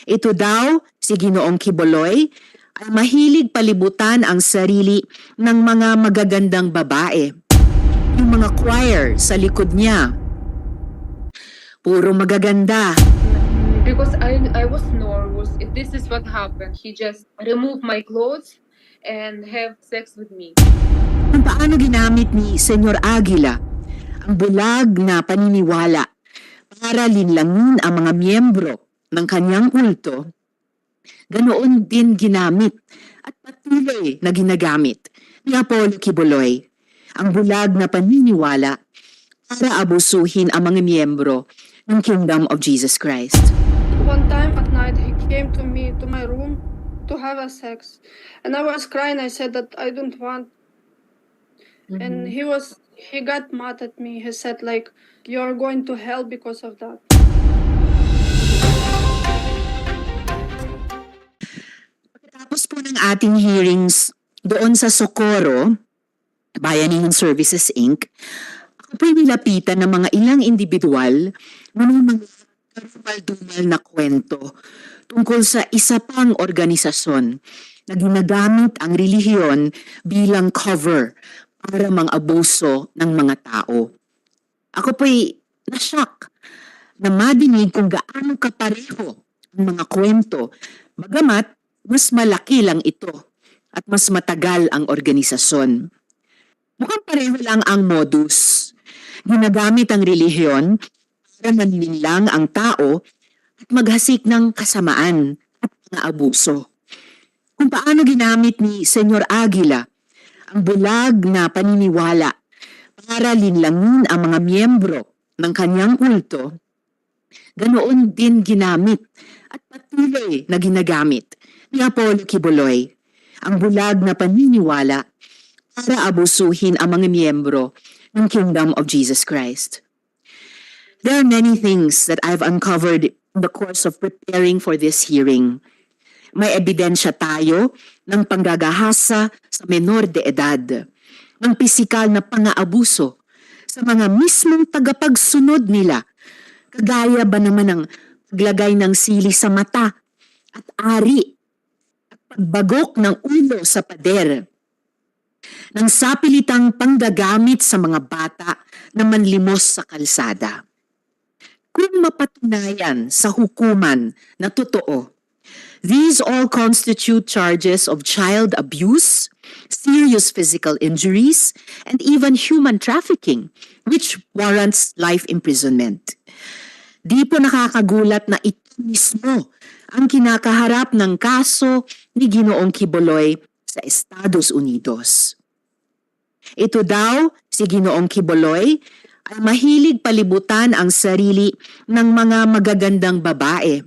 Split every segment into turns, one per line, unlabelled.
Ito daw, si Ginoong Quiboloy, ay mahilig palibutan ang sarili ng mga magagandang babae. Yung mga choir sa likod niya, puro magaganda.
Because I was nervous. If this is what happened, he just removed my clothes and have sex with me.
Kung paano ginamit ni Señor Agila ang bulag na paniniwala para linlangin ang mga miyembro ng kanyang kulto, ganoon din ginamit at patuloy na ginagamit ni Apollo Quiboloy ang bulag na paniniwala para abusuhin ang mga miyembro ng Kingdom of Jesus Christ.
One time at night, he came to me, to my room, to have a sex. And I was crying. I said that I don't want. And he got mad at me. He said like, you're going to hell because of that.
Pagkatapos po ng ating hearings doon sa Socorro, Bayanihan Services Inc., ako po'y nilapitan ng mga ilang individual na may mga karumal-dumal na kwento tungkol sa isa pang organisasyon na ginagamit ang relihiyon bilang cover para mang-abuso ng mga tao. Ako po'y na-shock na madinig kung gaano kapareho ang mga kwento, bagamat mas malaki lang ito at mas matagal ang organisasyon. Mukhang pareho lang ang modus. Ginagamit ang relihiyon para manlinlang ang tao at maghasik ng kasamaan at mga abuso. Kung paano ginamit ni Señor Agila ang bulag na paniniwala para linlangin ang mga miyembro ng kanyang kulto, ganoon din ginamit at patuloy na ginagamit ni Apollo Quiboloy ang bulag na paniniwala para abusuhin ang mga miyembro ng Kingdom of Jesus Christ. There are many things that I've uncovered in the course of preparing for this hearing. May ebidensya tayo ng panggagahasa sa menor de edad, ng pisikal na pang-aabuso sa mga mismong tagapagsunod nila, kagaya ba naman ng paglagay ng sili sa mata at ari at pagbagok ng ulo sa pader, ng sapilitang panggagamit sa mga bata na manlimos sa kalsada. Kung mapatunayan sa hukuman na totoo, these all constitute charges of child abuse, serious physical injuries, and even human trafficking, which warrants life imprisonment. Di po nakakagulat na ito mismo ang kinakaharap ng kaso ni Ginoong Quiboloy sa Estados Unidos. Ito daw, si Ginoong Quiboloy, ay mahilig palibutan ang sarili ng mga magagandang babae.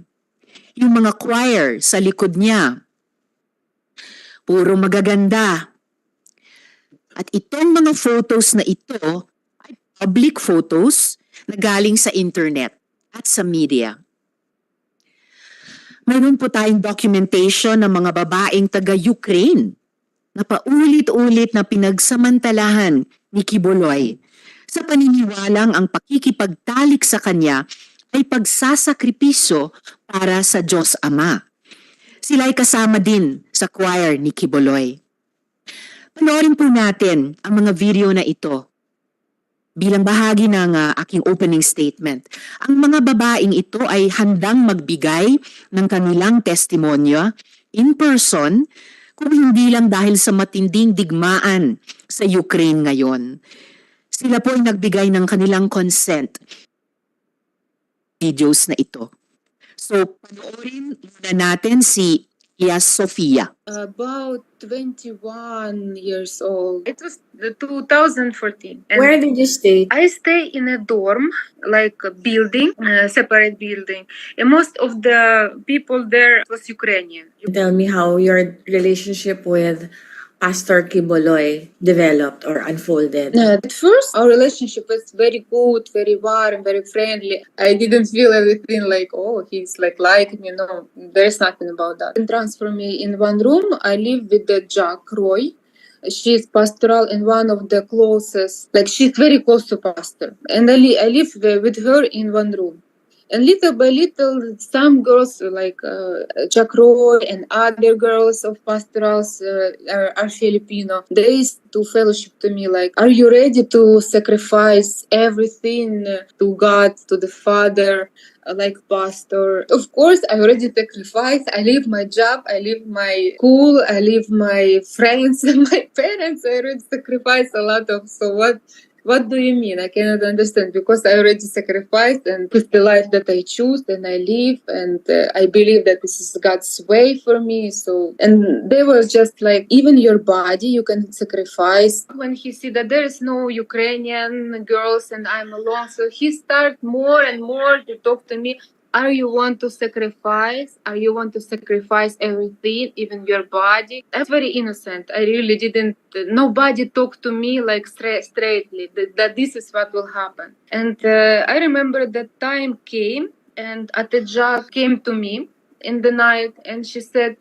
Yung mga choir sa likod niya, puro magaganda. At itong mga photos na ito ay public photos na galing sa internet at sa media. Mayroon po tayong documentation ng mga babaeng taga-Ukraine na paulit-ulit na pinagsamantalahan ni Quiboloy sa paniniwalang ang pakikipagtalik sa kanya ay pagsasakripisyo para sa Diyos Ama. Sila ay kasama din sa choir ni Quiboloy. Panoorin po natin ang mga video na ito bilang bahagi ng aking opening statement. Ang mga babaeng ito ay handang magbigay ng kanilang testimonya in person, kung hindi lang dahil sa matinding digmaan sa Ukraine ngayon. Sila po ay nagbigay ng kanilang consent videos na ito. So, panoorin muna natin si Sofia.
About 21 years old. It was 2014. And
Where did you stay?
I stay in a dorm, like a building, a separate building. And most of the people there was Ukrainian.
Tell me how your relationship with Pastor Quiboloy developed or unfolded.
At first, our relationship was very good, very warm, very friendly. I didn't feel everything like, oh, he's like me. No, there's nothing about that. And transfer me in one room. I live with the Jack Roy. She's pastoral and one of the closest, like she's very close to pastor. And I live with her in one room. And little by little, some girls like Jack Roy and other girls of pastorals are Filipino. They used to fellowship to me like, "Are you ready to sacrifice everything to God, to the Father?" Like pastor, of course I already sacrificed. I leave my job, I leave my school, I leave my friends and my parents. I already sacrificed a lot of. So what do you mean? I cannot understand, because I already sacrificed, and it's the life that I choose and I live, and I believe that this is God's way for me. So, and they were just like, even your body you can sacrifice. When he see that there is no Ukrainian girls and I'm alone, so he start more and more to talk to me. Are you want to sacrifice? Are you want to sacrifice everything, even your body? I'm very innocent. I really didn't. Nobody talked to me like straightly that this is what will happen. And I remember that time came, and Atejak came to me in the night, and she said,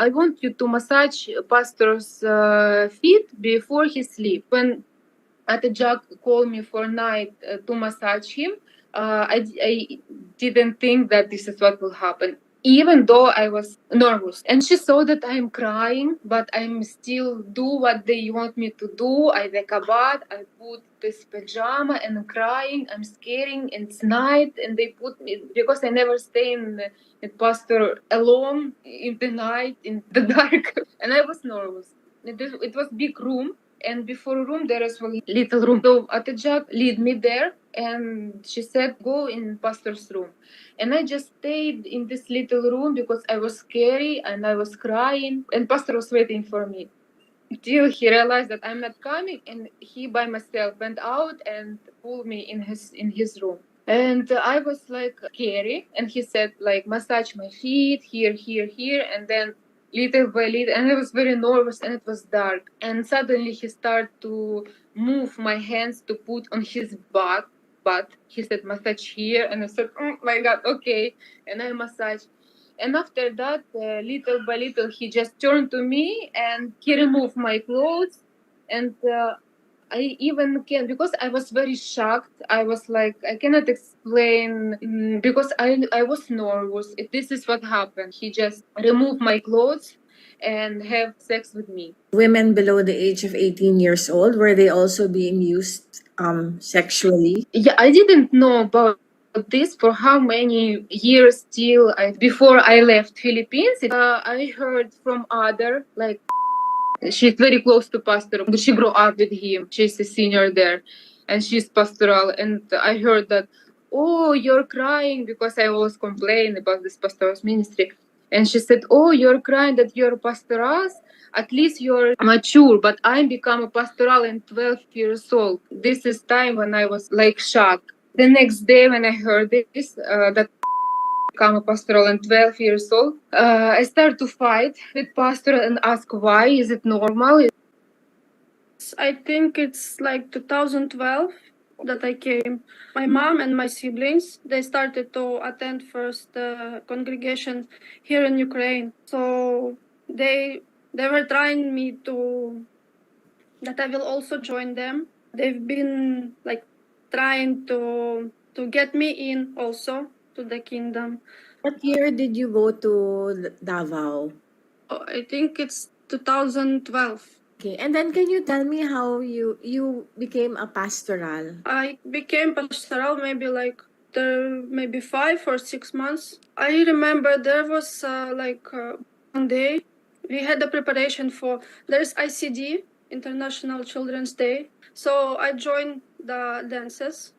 "I want you to massage pastor's feet before he sleep." When Atejak called me for night to massage him, I didn't think that this is what will happen, even though I was nervous. And she saw that I'm crying, but I'm still do what they want me to do. I take a bath, I put this pajama, and I'm crying, I'm scaring, and it's night, and they put me, because I never stay in pastor alone in the night, in the dark, and I was nervous. It was big room, and before room there is a little room. So Atejak lead me there, and she said, "Go in pastor's room." And I just stayed in this little room because I was scary and I was crying, and pastor was waiting for me till he realized that I'm not coming, and he by myself went out and pulled me in his room. And I was like scary, and he said like, "Massage my feet here, here, here," and then little by little, and I was very nervous, and it was dark, and suddenly he started to move my hands to put on his butt. But he said, "Massage here," and I said, "Oh my God, okay," and I massaged. And after that, little by little, he just turned to me and he removed my clothes. And I even can, because I was very shocked. I was like, I cannot explain, because I was nervous. This is what happened. He just removed my clothes and have sex with me.
Women below the age of 18 years old, were they also being used sexually?
Yeah, I didn't know about this for how many years till before I left Philippines. I heard from other, like, she's very close to pastor. She grew up with him. She's a senior there, and she's pastoral. And I heard that, "Oh, you're crying," because I always complain about this pastoral's ministry. And she said, "Oh, you're crying that you're pastoral. At least you're mature, but I become a pastoral in 12 years old." This is time when I was like shocked. The next day when I heard this, that become a pastoral and 12 years old, I started to fight with pastor and ask why. Is it normal?
I think it's like 2012 that I came. My mom and my siblings, they started to attend first the congregation here in Ukraine. So they were trying me to that I will also join them. They've been like trying to get me in also to the kingdom.
What year did you go to Davao?
I think it's 2012.
Okay, and then can you tell me how you became a pastoral?
I became pastoral maybe 5 or 6 months. I remember there was one day we had a preparation for there's ICD, International Children's Day. So I joined the dances,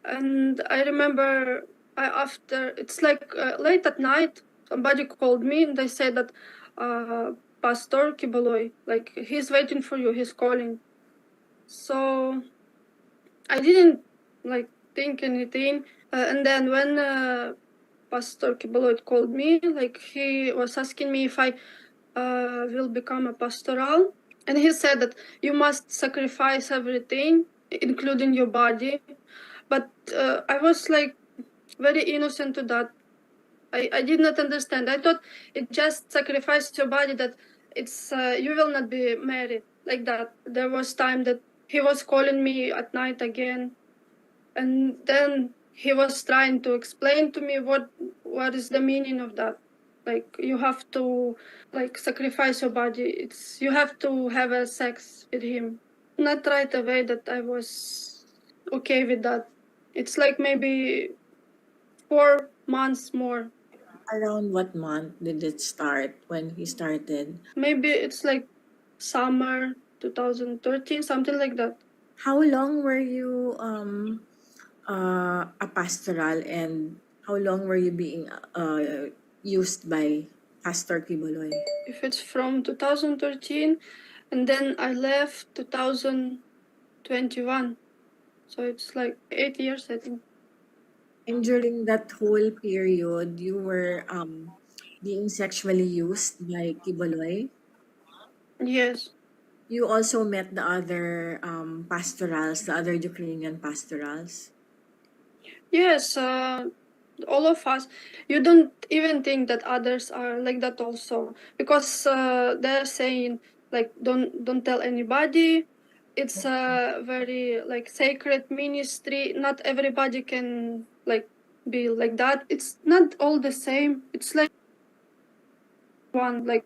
and I remember after it's like late at night, somebody called me and they said that Pastor Quiboloy, like he's waiting for you, he's calling. So I didn't like think anything, and then when Pastor Quiboloy called me, like he was asking me if I will become a pastoral, and he said that you must sacrifice everything, including your body. But I was like very innocent to that. I did not understand. I thought it just sacrifice your body, that it's you will not be married like that. There was time that he was calling me at night again, And then he was trying to explain to me what is the meaning of that. Like you have to like sacrifice your body. It's you have to have a sex with him. Not right away that I was okay with that. It's like maybe 4 months more.
Around what month did it start when he started?
Maybe it's like summer 2013, something like that.
How long were you a pastoral, and how long were you being used by Pastor Quiboloy?
If it's from 2013, and then I left 2021. So it's like 8 years, I think.
And during that whole period, you were being sexually used by Quiboloy.
Yes.
You also met the other pastorals, the other Ukrainian pastorals.
Yes, all of us. You don't even think that others are like that also, because they're saying like don't tell anybody. It's a very like sacred ministry. Not everybody can like be like that. It's not all the same. It's like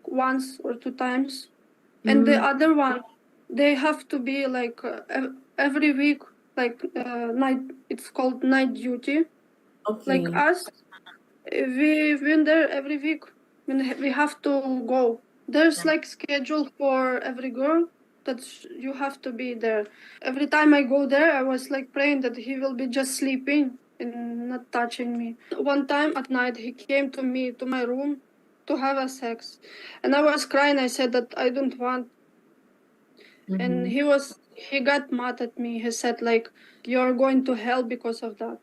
once or two times, and the other one they have to be like every week, like night. It's called night duty. Like
Okay.
us, we've been there every week. We have to go. There's like schedule for every girl that you have to be there. Every time I go there, I was like praying that he will be just sleeping and not touching me. One time at night, he came to me to my room to have a sex, and I was crying. I said that I don't want, and he got mad at me. He said like, "You're going to hell because of that."